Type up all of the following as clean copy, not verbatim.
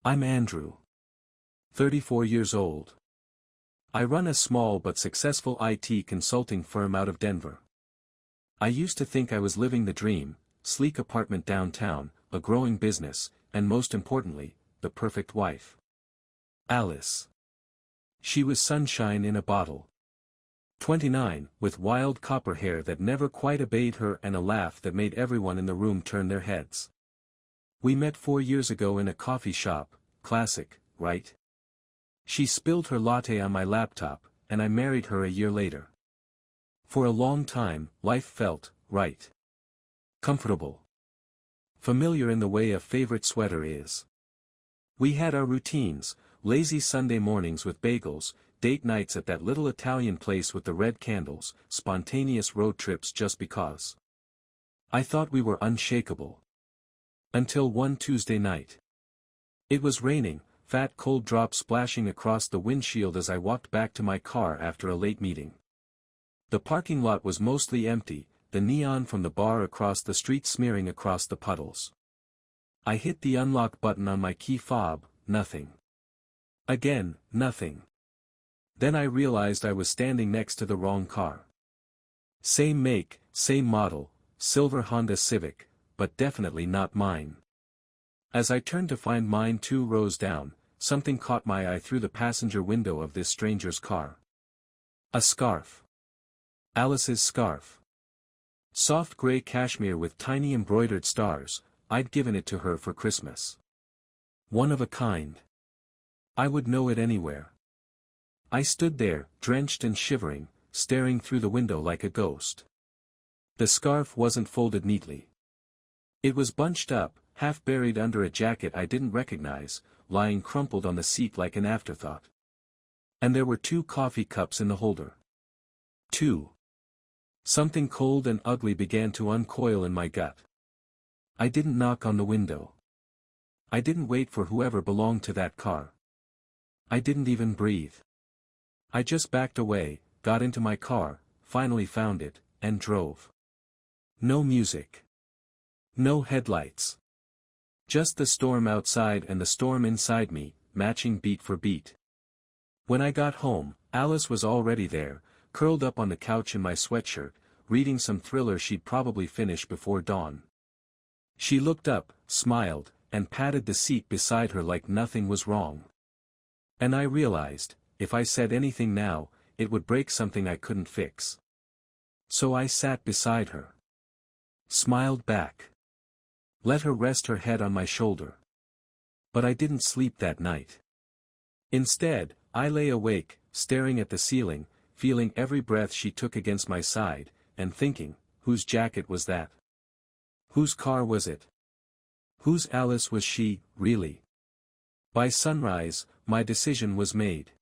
I'm Andrew. 34 years old. I run a small but successful IT consulting firm out of Denver. I used to think I was living the dream: sleek apartment downtown, a growing business, and most importantly, the perfect wife. Alice. She was sunshine in a bottle. 29, with wild copper hair that never quite obeyed her and a laugh that made everyone in the room turn their heads. We met 4 years ago in a coffee shop. Classic, right? She spilled her latte on my laptop, and I married her a year later. For a long time, life felt right. Comfortable. Familiar in the way a favorite sweater is. We had our routines: lazy Sunday mornings with bagels, date nights at that little Italian place with the red candles, spontaneous road trips just because. I thought we were unshakable. Until one Tuesday night. It was raining, fat cold drops splashing across the windshield as I walked back to my car after a late meeting. The parking lot was mostly empty, the neon from the bar across the street smearing across the puddles. I hit the unlock button on my key fob, nothing. Again, nothing. Then I realized I was standing next to the wrong car. Same make, same model, silver Honda Civic, but definitely not mine. As I turned to find mine 2 rows down, something caught my eye through the passenger window of this stranger's car. A scarf. Alice's scarf. Soft gray cashmere with tiny embroidered stars. I'd given it to her for Christmas. One of a kind. I would know it anywhere. I stood there, drenched and shivering, staring through the window like a ghost. The scarf wasn't folded neatly. It was bunched up, half buried under a jacket I didn't recognize, lying crumpled on the seat like an afterthought. And there were 2 coffee cups in the holder. 2. Something cold and ugly began to uncoil in my gut. I didn't knock on the window. I didn't wait for whoever belonged to that car. I didn't even breathe. I just backed away, got into my car, finally found it, and drove. No music. No headlights. Just the storm outside and the storm inside me, matching beat for beat. When I got home, Alice was already there, curled up on the couch in my sweatshirt, reading some thriller she'd probably finish before dawn. She looked up, smiled, and patted the seat beside her like nothing was wrong. And I realized, if I said anything now, it would break something I couldn't fix. So I sat beside her. Smiled back. Let her rest her head on my shoulder. But I didn't sleep that night. Instead, I lay awake, staring at the ceiling, feeling every breath she took against my side, and thinking, whose jacket was that? Whose car was it? Whose Alice was she, really? By sunrise, my decision was made.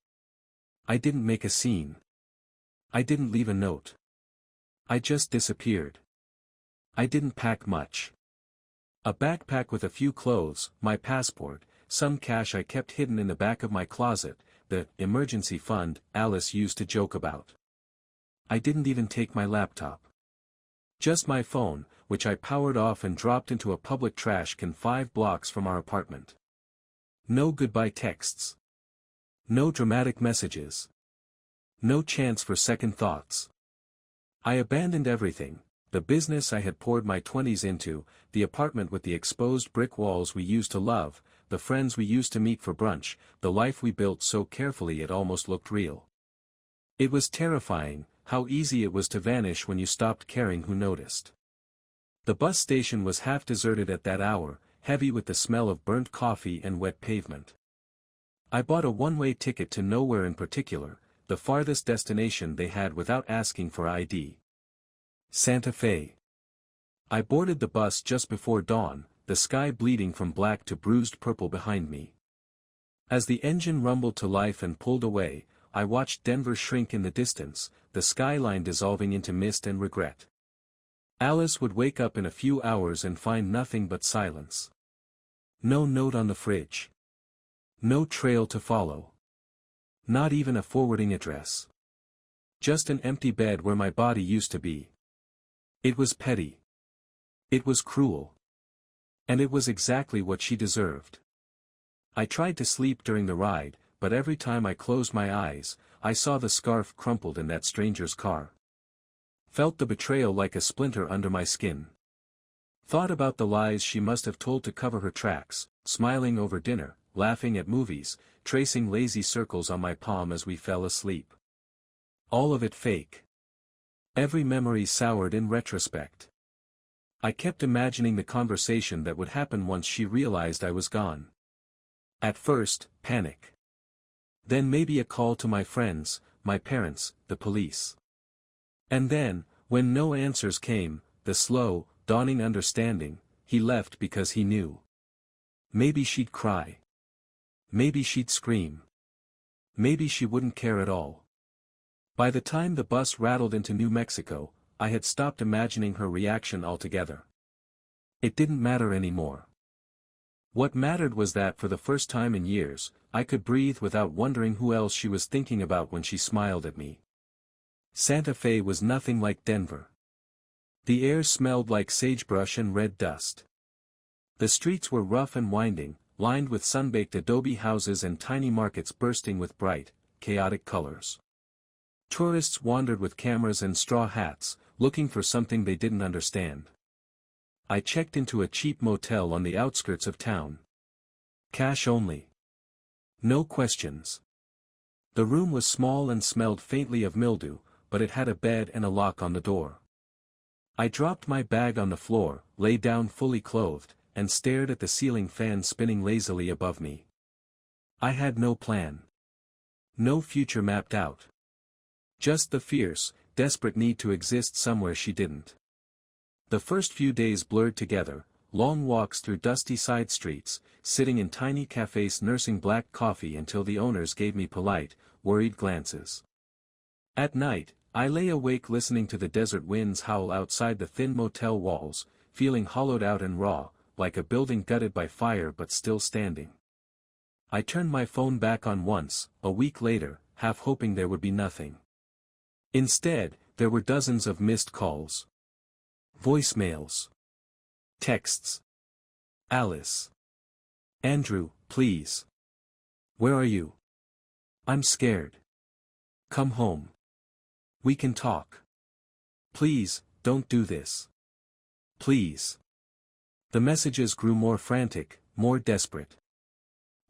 I didn't make a scene. I didn't leave a note. I just disappeared. I didn't pack much. A backpack with a few clothes, my passport, some cash I kept hidden in the back of my closet, the emergency fund Alice used to joke about. I didn't even take my laptop. Just my phone, which I powered off and dropped into a public trash can 5 blocks from our apartment. No goodbye texts. No dramatic messages. No chance for second thoughts. I abandoned everything. The business I had poured my 20s into, the apartment with the exposed brick walls we used to love, the friends we used to meet for brunch, the life we built so carefully it almost looked real. It was terrifying, how easy it was to vanish when you stopped caring who noticed. The bus station was half deserted at that hour, heavy with the smell of burnt coffee and wet pavement. I bought a one-way ticket to nowhere in particular, the farthest destination they had without asking for ID. Santa Fe. I boarded the bus just before dawn, the sky bleeding from black to bruised purple behind me. As the engine rumbled to life and pulled away, I watched Denver shrink in the distance, the skyline dissolving into mist and regret. Alice would wake up in a few hours and find nothing but silence. No note on the fridge. No trail to follow. Not even a forwarding address. Just an empty bed where my body used to be. It was petty. It was cruel. And it was exactly what she deserved. I tried to sleep during the ride, but every time I closed my eyes, I saw the scarf crumpled in that stranger's car. Felt the betrayal like a splinter under my skin. Thought about the lies she must have told to cover her tracks, smiling over dinner, laughing at movies, tracing lazy circles on my palm as we fell asleep. All of it fake. Every memory soured in retrospect. I kept imagining the conversation that would happen once she realized I was gone. At first, panic. Then maybe a call to my friends, my parents, the police. And then, when no answers came, the slow, dawning understanding, he left because he knew. Maybe she'd cry. Maybe she'd scream. Maybe she wouldn't care at all. By the time the bus rattled into New Mexico, I had stopped imagining her reaction altogether. It didn't matter anymore. What mattered was that for the first time in years, I could breathe without wondering who else she was thinking about when she smiled at me. Santa Fe was nothing like Denver. The air smelled like sagebrush and red dust. The streets were rough and winding, lined with sun-baked adobe houses and tiny markets bursting with bright, chaotic colors. Tourists wandered with cameras and straw hats, looking for something they didn't understand. I checked into a cheap motel on the outskirts of town. Cash only. No questions. The room was small and smelled faintly of mildew, but it had a bed and a lock on the door. I dropped my bag on the floor, lay down fully clothed, and stared at the ceiling fan spinning lazily above me. I had no plan. No future mapped out. Just the fierce, desperate need to exist somewhere she didn't. The first few days blurred together, long walks through dusty side streets, sitting in tiny cafes nursing black coffee until the owners gave me polite, worried glances. At night, I lay awake listening to the desert winds howl outside the thin motel walls, feeling hollowed out and raw, like a building gutted by fire but still standing. I turned my phone back on once, a week later, half hoping there would be nothing. Instead, there were dozens of missed calls. Voicemails. Texts. Alice. Andrew, please. Where are you? I'm scared. Come home. We can talk. Please, don't do this. Please. The messages grew more frantic, more desperate.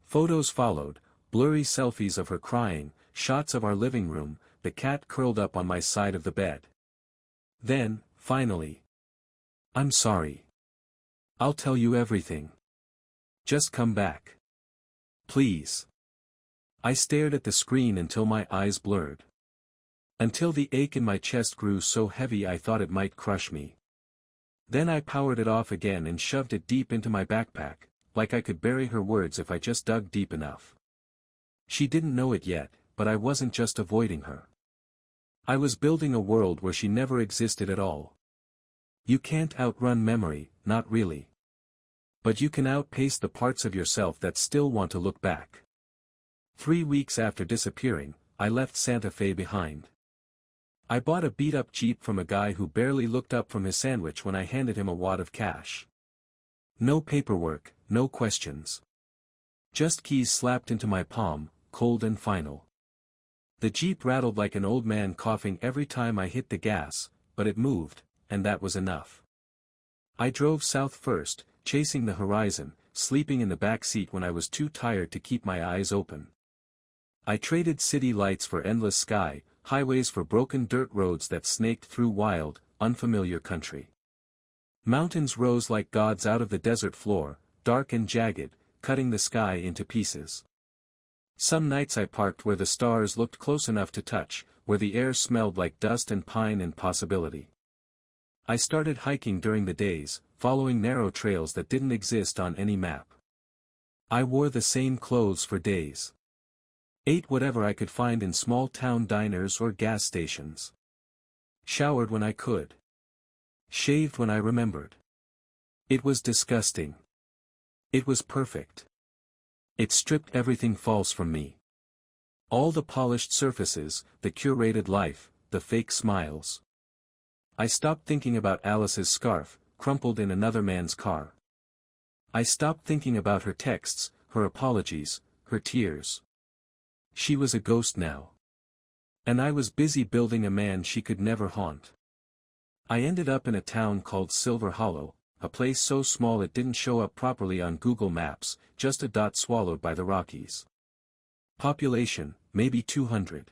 Photos followed, blurry selfies of her crying, shots of our living room, the cat curled up on my side of the bed. Then, finally. I'm sorry. I'll tell you everything. Just come back. Please. I stared at the screen until my eyes blurred. Until the ache in my chest grew so heavy I thought it might crush me. Then I powered it off again and shoved it deep into my backpack, like I could bury her words if I just dug deep enough. She didn't know it yet, but I wasn't just avoiding her. I was building a world where she never existed at all. You can't outrun memory, not really. But you can outpace the parts of yourself that still want to look back. 3 weeks after disappearing, I left Santa Fe behind. I bought a beat-up Jeep from a guy who barely looked up from his sandwich when I handed him a wad of cash. No paperwork, no questions. Just keys slapped into my palm, cold and final. The Jeep rattled like an old man coughing every time I hit the gas, but it moved, and that was enough. I drove south first, chasing the horizon, sleeping in the back seat when I was too tired to keep my eyes open. I traded city lights for endless sky, highways for broken dirt roads that snaked through wild, unfamiliar country. Mountains rose like gods out of the desert floor, dark and jagged, cutting the sky into pieces. Some nights I parked where the stars looked close enough to touch, where the air smelled like dust and pine and possibility. I started hiking during the days, following narrow trails that didn't exist on any map. I wore the same clothes for days. Ate whatever I could find in small-town diners or gas stations. Showered when I could. Shaved when I remembered. It was disgusting. It was perfect. It stripped everything false from me. All the polished surfaces, the curated life, the fake smiles. I stopped thinking about Alice's scarf, crumpled in another man's car. I stopped thinking about her texts, her apologies, her tears. She was a ghost now. And I was busy building a man she could never haunt. I ended up in a town called Silver Hollow, a place so small it didn't show up properly on Google Maps, just a dot swallowed by the Rockies. Population, maybe 200.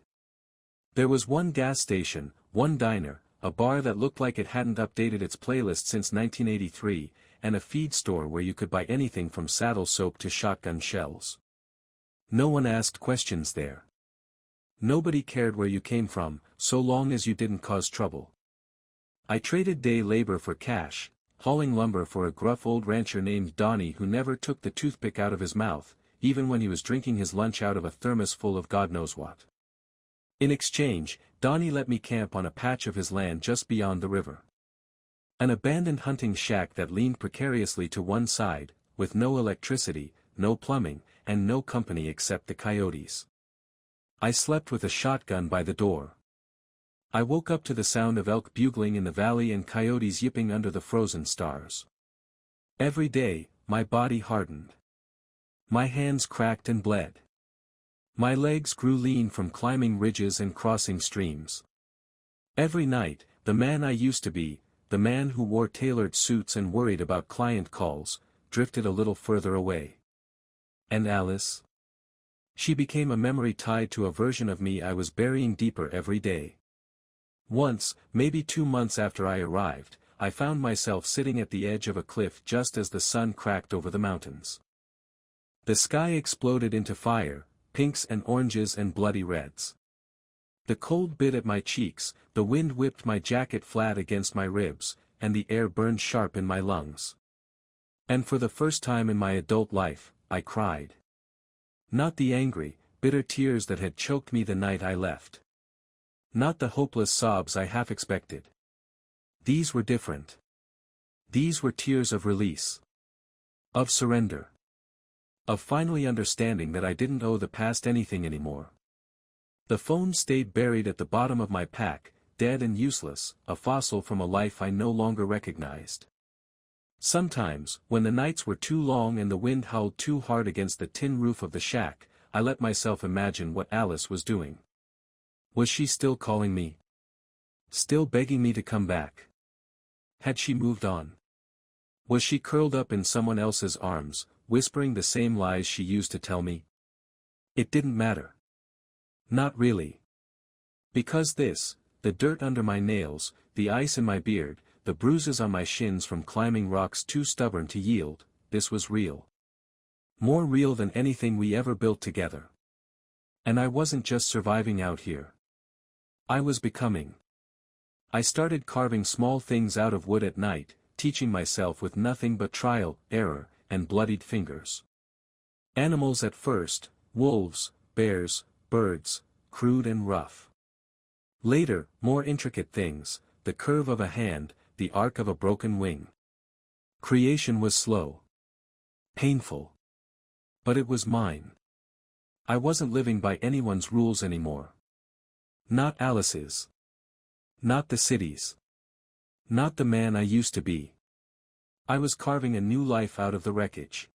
There was one gas station, one diner, a bar that looked like it hadn't updated its playlist since 1983, and a feed store where you could buy anything from saddle soap to shotgun shells. No one asked questions there. Nobody cared where you came from, so long as you didn't cause trouble. I traded day labor for cash, hauling lumber for a gruff old rancher named Donnie who never took the toothpick out of his mouth, even when he was drinking his lunch out of a thermos full of God knows what. In exchange, Donnie let me camp on a patch of his land just beyond the river. An abandoned hunting shack that leaned precariously to one side, with no electricity, no plumbing, and no company except the coyotes. I slept with a shotgun by the door. I woke up to the sound of elk bugling in the valley and coyotes yipping under the frozen stars. Every day, my body hardened. My hands cracked and bled. My legs grew lean from climbing ridges and crossing streams. Every night, the man I used to be, the man who wore tailored suits and worried about client calls, drifted a little further away. And Alice? She became a memory tied to a version of me I was burying deeper every day. Once, maybe 2 months after I arrived, I found myself sitting at the edge of a cliff just as the sun cracked over the mountains. The sky exploded into fire, pinks and oranges and bloody reds. The cold bit at my cheeks, the wind whipped my jacket flat against my ribs, and the air burned sharp in my lungs. And for the first time in my adult life, I cried. Not the angry, bitter tears that had choked me the night I left. Not the hopeless sobs I half expected. These were different. These were tears of release. Of surrender. Of finally understanding that I didn't owe the past anything anymore. The phone stayed buried at the bottom of my pack, dead and useless, a fossil from a life I no longer recognized. Sometimes, when the nights were too long and the wind howled too hard against the tin roof of the shack, I let myself imagine what Alice was doing. Was she still calling me? Still begging me to come back? Had she moved on? Was she curled up in someone else's arms, whispering the same lies she used to tell me? It didn't matter. Not really. Because this, the dirt under my nails, the ice in my beard, the bruises on my shins from climbing rocks too stubborn to yield, this was real. More real than anything we ever built together. And I wasn't just surviving out here. I was becoming. I started carving small things out of wood at night, teaching myself with nothing but trial, error, and bloodied fingers. Animals at first, wolves, bears, birds, crude and rough. Later, more intricate things, the curve of a hand, the arc of a broken wing. Creation was slow. Painful. But it was mine. I wasn't living by anyone's rules anymore. Not Alice's. Not the city's. Not the man I used to be. I was carving a new life out of the wreckage.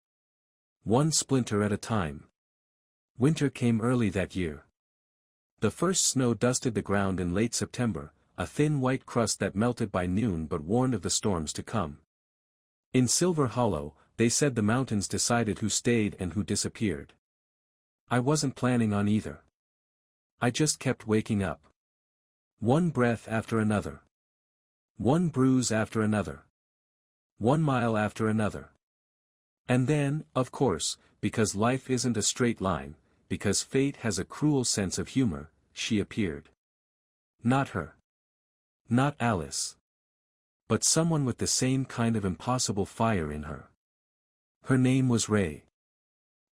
One splinter at a time. Winter came early that year. The first snow dusted the ground in late September, a thin white crust that melted by noon but warned of the storms to come. In Silver Hollow, they said the mountains decided who stayed and who disappeared. I wasn't planning on either. I just kept waking up. One breath after another. One bruise after another. 1 mile after another. And then, of course, because life isn't a straight line, because fate has a cruel sense of humor, she appeared. Not her. Not Alice. But someone with the same kind of impossible fire in her. Her name was Ray.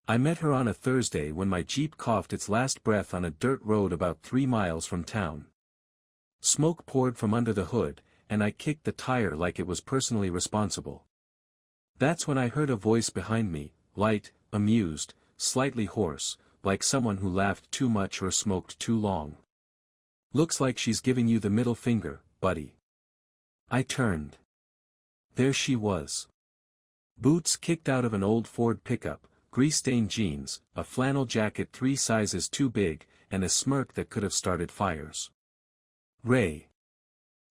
I met her on a Thursday when my Jeep coughed its last breath on a dirt road about 3 miles from town. Smoke poured from under the hood, and I kicked the tire like it was personally responsible. That's when I heard a voice behind me, light, amused, slightly hoarse, like someone who laughed too much or smoked too long. Looks like she's giving you the middle finger, buddy. I turned. There she was. Boots kicked out of an old Ford pickup, grease-stained jeans, a flannel jacket 3 sizes too big, and a smirk that could have started fires. Ray.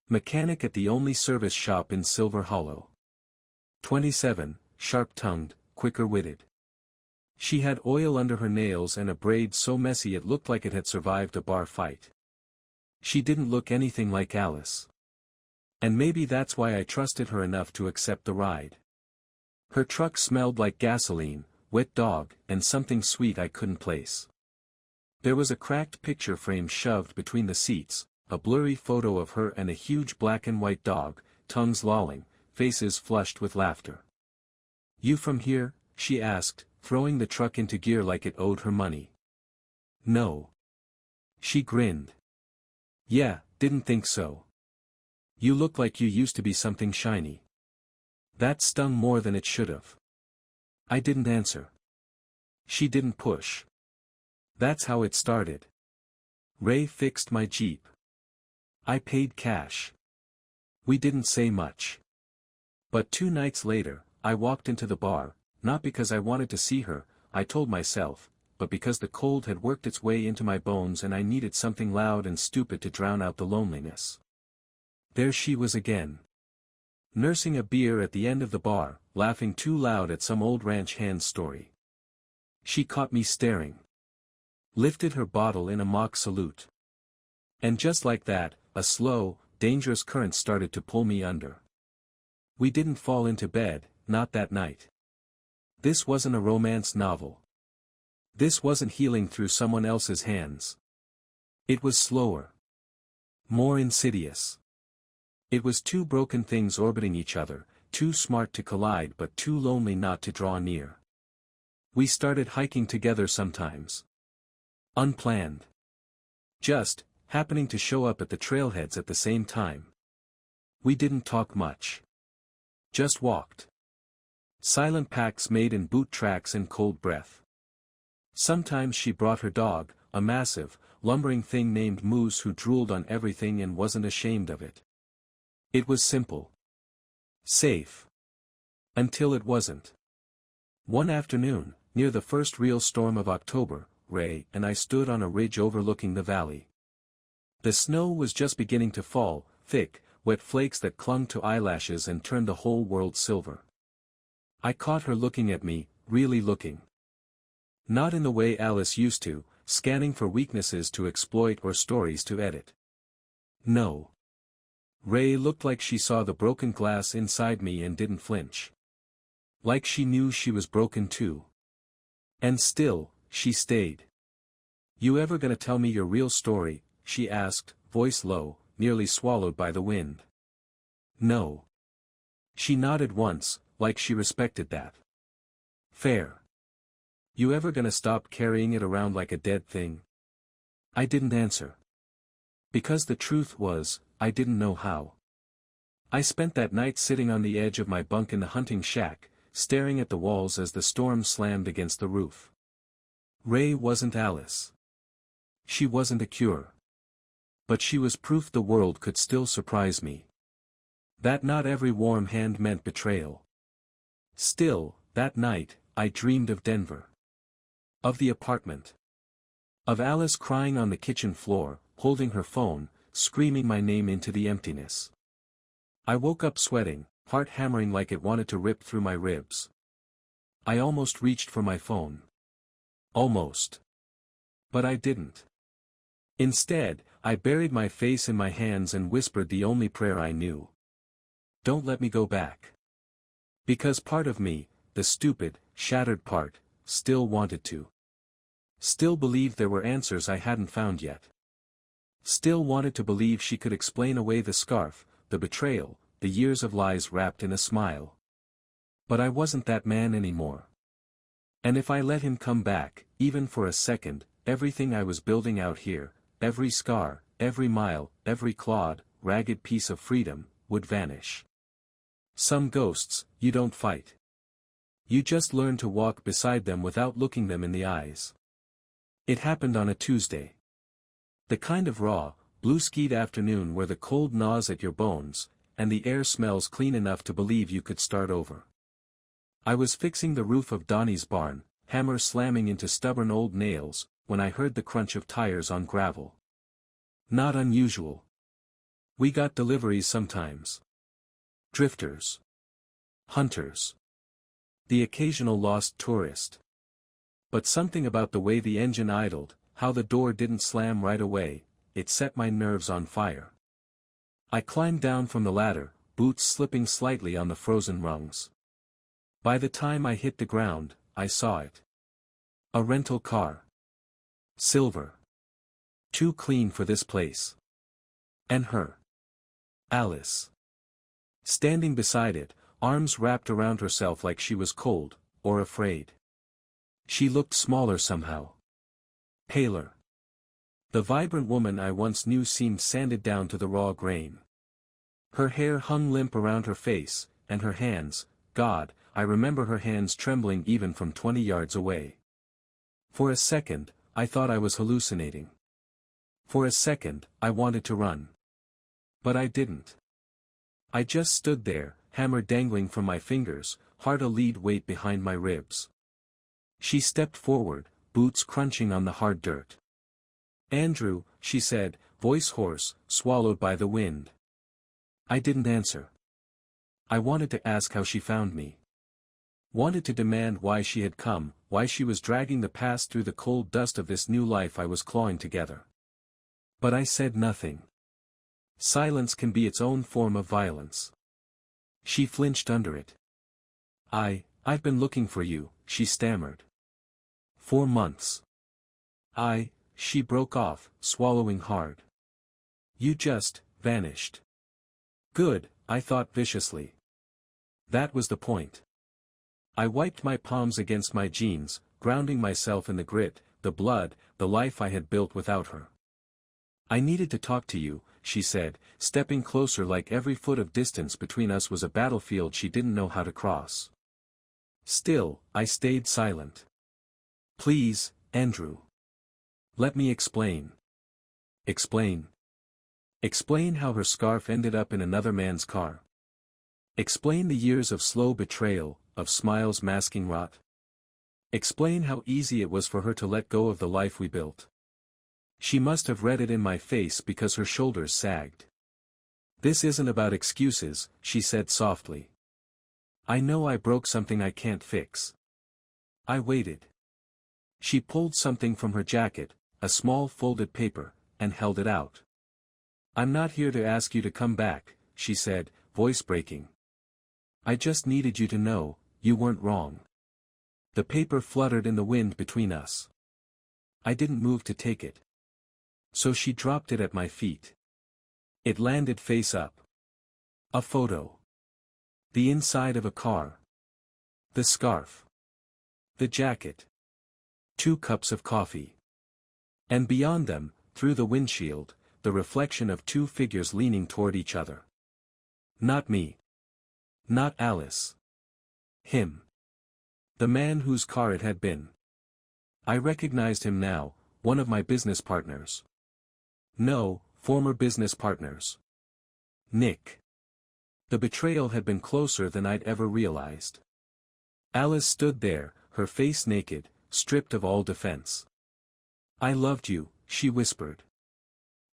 Mechanic at the only service shop in Silver Hollow. 27, sharp-tongued, quicker-witted. She had oil under her nails and a braid so messy it looked like it had survived a bar fight. She didn't look anything like Alice. And maybe that's why I trusted her enough to accept the ride. Her truck smelled like gasoline, wet dog, and something sweet I couldn't place. There was a cracked picture frame shoved between the seats, a blurry photo of her and a huge black and white dog, tongues lolling, faces flushed with laughter. "You from here?" she asked, throwing the truck into gear like it owed her money. "No." She grinned. "Yeah, didn't think so. You look like you used to be something shiny." That stung more than it should have. I didn't answer. She didn't push. That's how it started. Ray fixed my Jeep. I paid cash. We didn't say much. But 2 nights later, I walked into the bar, not because I wanted to see her, I told myself, but because the cold had worked its way into my bones and I needed something loud and stupid to drown out the loneliness. There she was again. Nursing a beer at the end of the bar, laughing too loud at some old ranch hand story. She caught me staring. Lifted her bottle in a mock salute. And just like that, a slow, dangerous current started to pull me under. We didn't fall into bed, not that night. This wasn't a romance novel. This wasn't healing through someone else's hands. It was slower. More insidious. It was 2 broken things orbiting each other, too smart to collide but too lonely not to draw near. We started hiking together sometimes. Unplanned. Just, happening to show up at the trailheads at the same time. We didn't talk much. Just walked. Silent packs made in boot tracks and cold breath. Sometimes she brought her dog, a massive, lumbering thing named Moose who drooled on everything and wasn't ashamed of it. It was simple. Safe. Until it wasn't. One afternoon, near the first real storm of October, Ray and I stood on a ridge overlooking the valley. The snow was just beginning to fall, thick, wet flakes that clung to eyelashes and turned the whole world silver. I caught her looking at me, really looking. Not in the way Alice used to, scanning for weaknesses to exploit or stories to edit. No. Ray looked like she saw the broken glass inside me and didn't flinch. Like she knew she was broken too. And still, she stayed. "You ever gonna tell me your real story?" she asked, voice low, nearly swallowed by the wind. "No." She nodded once, like she respected that. "Fair. You ever gonna stop carrying it around like a dead thing?" I didn't answer. Because the truth was, I didn't know how. I spent that night sitting on the edge of my bunk in the hunting shack, staring at the walls as the storm slammed against the roof. Ray wasn't Alice. She wasn't a cure. But she was proof the world could still surprise me. That not every warm hand meant betrayal. Still, that night, I dreamed of Denver. Of the apartment. Of Alice crying on the kitchen floor, holding her phone, screaming my name into the emptiness. I woke up sweating, heart hammering like it wanted to rip through my ribs. I almost reached for my phone. Almost. But I didn't. Instead, I buried my face in my hands and whispered the only prayer I knew. Don't let me go back. Because part of me, the stupid, shattered part, still wanted to. Still believed there were answers I hadn't found yet. Still wanted to believe she could explain away the scarf, the betrayal, the years of lies wrapped in a smile. But I wasn't that man anymore. And if I let him come back, even for a second, everything I was building out here, every scar, every mile, every clawed, ragged piece of freedom, would vanish. Some ghosts, you don't fight. You just learn to walk beside them without looking them in the eyes. It happened on a Tuesday. The kind of raw, blue-skied afternoon where the cold gnaws at your bones, and the air smells clean enough to believe you could start over. I was fixing the roof of Donnie's barn, hammer slamming into stubborn old nails, when I heard the crunch of tires on gravel. Not unusual. We got deliveries sometimes. Drifters. Hunters. The occasional lost tourist. But something about the way the engine idled, how the door didn't slam right away, it set my nerves on fire. I climbed down from the ladder, boots slipping slightly on the frozen rungs. By the time I hit the ground, I saw it. A rental car. Silver. Too clean for this place. And her. Alice. Standing beside it, arms wrapped around herself like she was cold, or afraid. She looked smaller somehow. Paler. The vibrant woman I once knew seemed sanded down to the raw grain. Her hair hung limp around her face, and her hands, God, I remember her hands trembling even from 20 yards away. For a second, I thought I was hallucinating. For a second, I wanted to run. But I didn't. I just stood there, hammer dangling from my fingers, hard a lead weight behind my ribs. She stepped forward, boots crunching on the hard dirt. Andrew, she said, voice hoarse, swallowed by the wind. I didn't answer. I wanted to ask how she found me. Wanted to demand why she had come, why she was dragging the past through the cold dust of this new life I was clawing together. But I said nothing. Silence can be its own form of violence. She flinched under it. I've been looking for you, she stammered. 4 months. She broke off, swallowing hard. You just vanished. Good, I thought viciously. That was the point. I wiped my palms against my jeans, grounding myself in the grit, the blood, the life I had built without her. I needed to talk to you, she said, stepping closer like every foot of distance between us was a battlefield she didn't know how to cross. Still, I stayed silent. Please, Andrew. Let me explain. Explain. Explain how her scarf ended up in another man's car. Explain the years of slow betrayal, of smiles masking rot. Explain how easy it was for her to let go of the life we built. She must have read it in my face because her shoulders sagged. This isn't about excuses, she said softly. I know I broke something I can't fix. I waited. She pulled something from her jacket, a small folded paper, and held it out. I'm not here to ask you to come back, she said, voice breaking. I just needed you to know, you weren't wrong. The paper fluttered in the wind between us. I didn't move to take it. So she dropped it at my feet. It landed face up. A photo. The inside of a car. The scarf. The jacket. 2 cups of coffee. And beyond them, through the windshield, the reflection of 2 figures leaning toward each other. Not me. Not Alice. Him. The man whose car it had been. I recognized him now, one of my business partners. No, former business partners. Nick. The betrayal had been closer than I'd ever realized. Alice stood there, her face naked, stripped of all defense. I loved you, she whispered.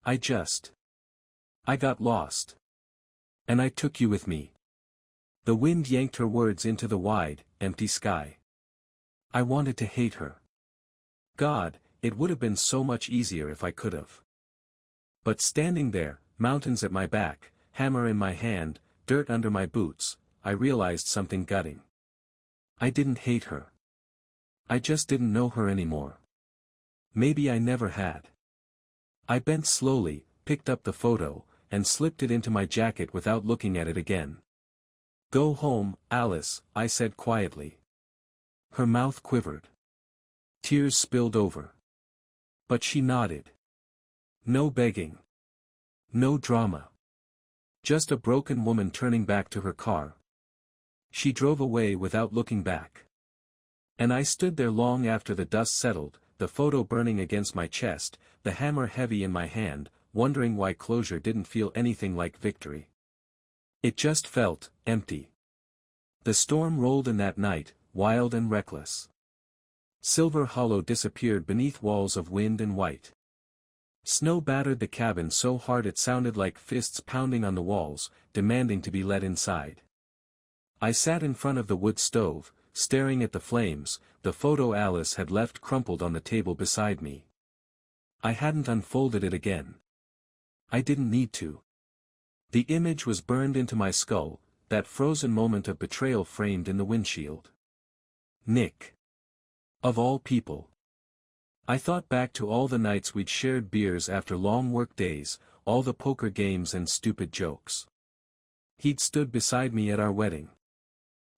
I got lost. And I took you with me. The wind yanked her words into the wide, empty sky. I wanted to hate her. God, it would have been so much easier if I could have. But standing there, mountains at my back, hammer in my hand, dirt under my boots, I realized something gutting. I didn't hate her. I just didn't know her anymore. Maybe I never had. I bent slowly, picked up the photo, and slipped it into my jacket without looking at it again. Go home, Alice, I said quietly. Her mouth quivered. Tears spilled over. But she nodded. No begging. No drama. Just a broken woman turning back to her car. She drove away without looking back. And I stood there long after the dust settled, the photo burning against my chest, the hammer heavy in my hand, wondering why closure didn't feel anything like victory. It just felt empty. The storm rolled in that night, wild and reckless. Silver Hollow disappeared beneath walls of wind and white. Snow battered the cabin so hard it sounded like fists pounding on the walls, demanding to be let inside. I sat in front of the wood stove, staring at the flames, the photo Alice had left crumpled on the table beside me. I hadn't unfolded it again. I didn't need to. The image was burned into my skull, that frozen moment of betrayal framed in the windshield. Nick. Of all people. I thought back to all the nights we'd shared beers after long work days, all the poker games and stupid jokes. He'd stood beside me at our wedding.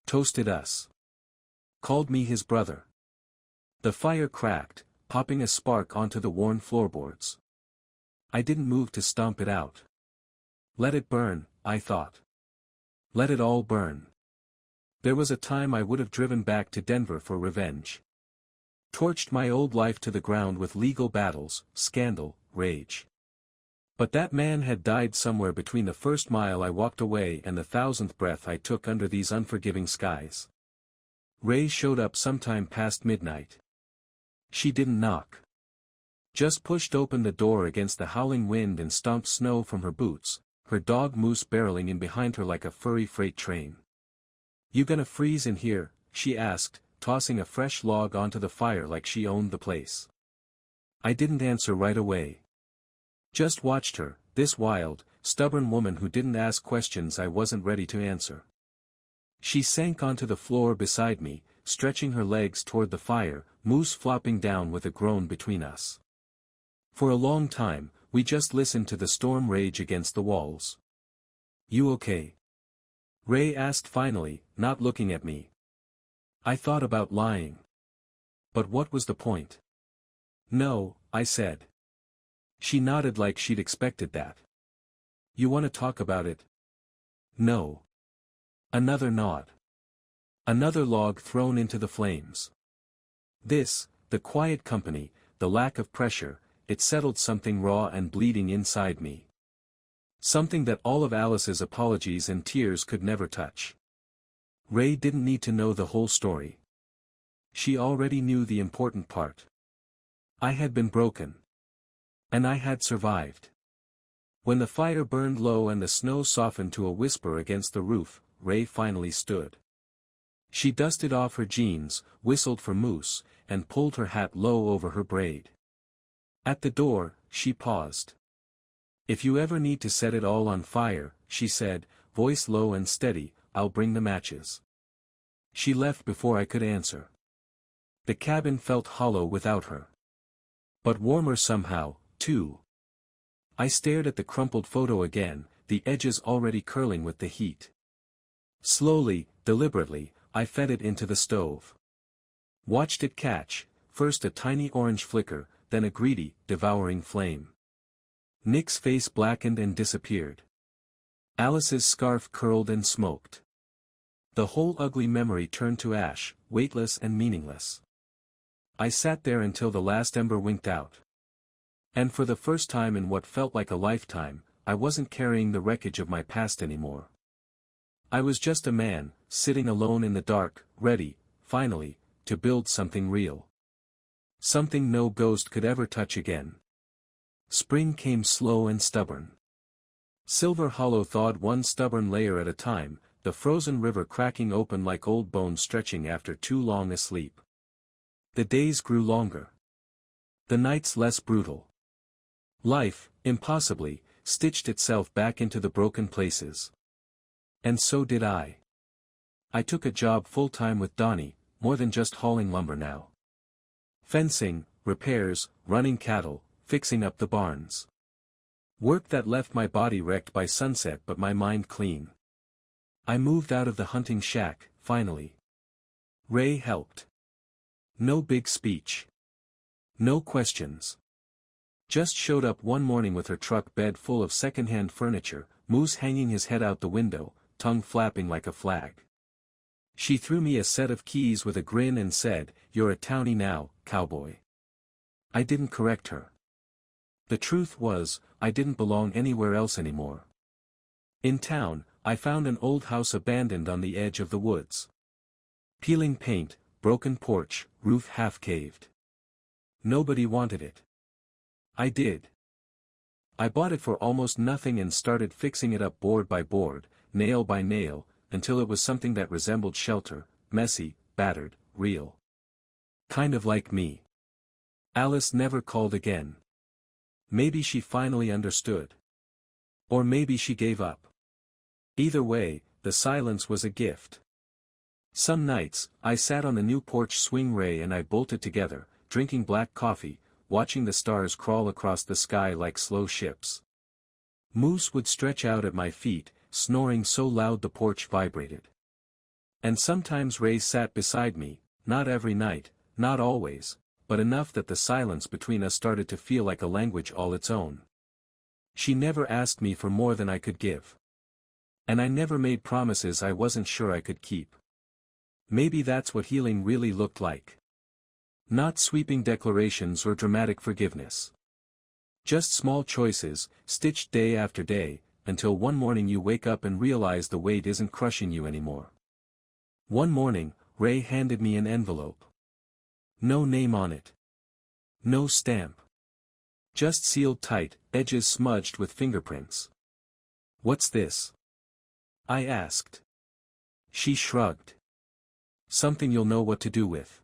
Toasted us. Called me his brother. The fire cracked, popping a spark onto the worn floorboards. I didn't move to stomp it out. Let it burn, I thought. Let it all burn. There was a time I would have driven back to Denver for revenge. Torched my old life to the ground with legal battles, scandal, rage. But that man had died somewhere between the first mile I walked away and the 1,000th breath I took under these unforgiving skies. Ray showed up sometime past midnight. She didn't knock. Just pushed open the door against the howling wind and stomped snow from her boots, her dog Moose barreling in behind her like a furry freight train. "You gonna freeze in here?" she asked, tossing a fresh log onto the fire like she owned the place. I didn't answer right away. Just watched her, this wild, stubborn woman who didn't ask questions I wasn't ready to answer. She sank onto the floor beside me, stretching her legs toward the fire, Moose flopping down with a groan between us. For a long time, we just listened to the storm rage against the walls. "You okay?" Ray asked finally, not looking at me. I thought about lying. But what was the point? "No," I said. She nodded like she'd expected that. "You want to talk about it?" "No." Another nod. Another log thrown into the flames. This, the quiet company, the lack of pressure, it settled something raw and bleeding inside me. Something that all of Alice's apologies and tears could never touch. Ray didn't need to know the whole story. She already knew the important part. I had been broken. And I had survived. When the fire burned low and the snow softened to a whisper against the roof, Ray finally stood. She dusted off her jeans, whistled for Moose, and pulled her hat low over her braid. At the door, she paused. "If you ever need to set it all on fire," she said, voice low and steady, "I'll bring the matches." She left before I could answer. The cabin felt hollow without her. But warmer somehow, too. I stared at the crumpled photo again, the edges already curling with the heat. Slowly, deliberately, I fed it into the stove. Watched it catch, first a tiny orange flicker, then a greedy, devouring flame. Nick's face blackened and disappeared. Alice's scarf curled and smoked. The whole ugly memory turned to ash, weightless and meaningless. I sat there until the last ember winked out. And for the first time in what felt like a lifetime, I wasn't carrying the wreckage of my past anymore. I was just a man, sitting alone in the dark, ready, finally, to build something real. Something no ghost could ever touch again. Spring came slow and stubborn. Silver Hollow thawed one stubborn layer at a time, the frozen river cracking open like old bones stretching after too long a sleep. The days grew longer. The nights less brutal. Life, impossibly, stitched itself back into the broken places. And so did I. I took a job full-time with Donnie, more than just hauling lumber now. Fencing, repairs, running cattle, fixing up the barns. Work that left my body wrecked by sunset but my mind clean. I moved out of the hunting shack, finally. Ray helped. No big speech. No questions. Just showed up one morning with her truck bed full of second-hand furniture, Moose hanging his head out the window, tongue flapping like a flag. She threw me a set of keys with a grin and said, "You're a townie now, cowboy." I didn't correct her. The truth was, I didn't belong anywhere else anymore. In town, I found an old house abandoned on the edge of the woods. Peeling paint, broken porch, roof half caved. Nobody wanted it. I did. I bought it for almost nothing and started fixing it up board by board, nail by nail, until it was something that resembled shelter, messy, battered, real. Kind of like me. Alice never called again. Maybe she finally understood. Or maybe she gave up. Either way, the silence was a gift. Some nights, I sat on the new porch swing Ray and I bolted together, drinking black coffee, watching the stars crawl across the sky like slow ships. Moose would stretch out at my feet, snoring so loud the porch vibrated. And sometimes Ray sat beside me, not every night, not always, but enough that the silence between us started to feel like a language all its own. She never asked me for more than I could give. And I never made promises I wasn't sure I could keep. Maybe that's what healing really looked like. Not sweeping declarations or dramatic forgiveness. Just small choices, stitched day after day, until one morning you wake up and realize the weight isn't crushing you anymore. One morning, Ray handed me an envelope. No name on it. No stamp. Just sealed tight, edges smudged with fingerprints. "What's this?" I asked. She shrugged. "Something you'll know what to do with."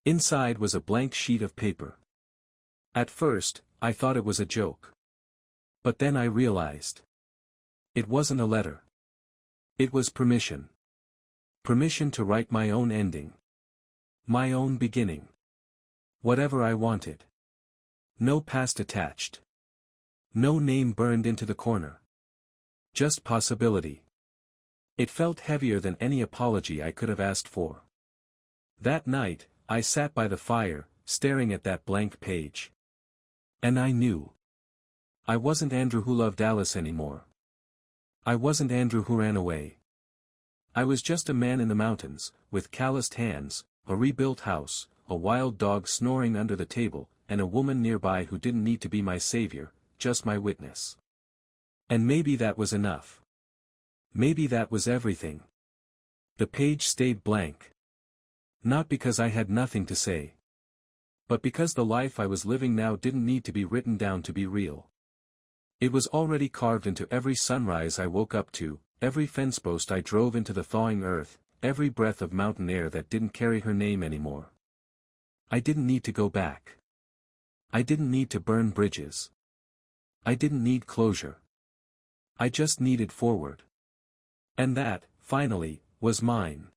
Inside was a blank sheet of paper. At first, I thought it was a joke. But then I realized. It wasn't a letter. It was permission. Permission to write my own ending. My own beginning. Whatever I wanted. No past attached. No name burned into the corner. Just possibility. It felt heavier than any apology I could have asked for. That night, I sat by the fire, staring at that blank page. And I knew. I wasn't Andrew who loved Alice anymore. I wasn't Andrew who ran away. I was just a man in the mountains, with calloused hands, a rebuilt house, a wild dog snoring under the table, and a woman nearby who didn't need to be my savior, just my witness. And maybe that was enough. Maybe that was everything. The page stayed blank. Not because I had nothing to say. But because the life I was living now didn't need to be written down to be real. It was already carved into every sunrise I woke up to, every fence post I drove into the thawing earth, every breath of mountain air that didn't carry her name anymore. I didn't need to go back. I didn't need to burn bridges. I didn't need closure. I just needed forward. And that, finally, was mine.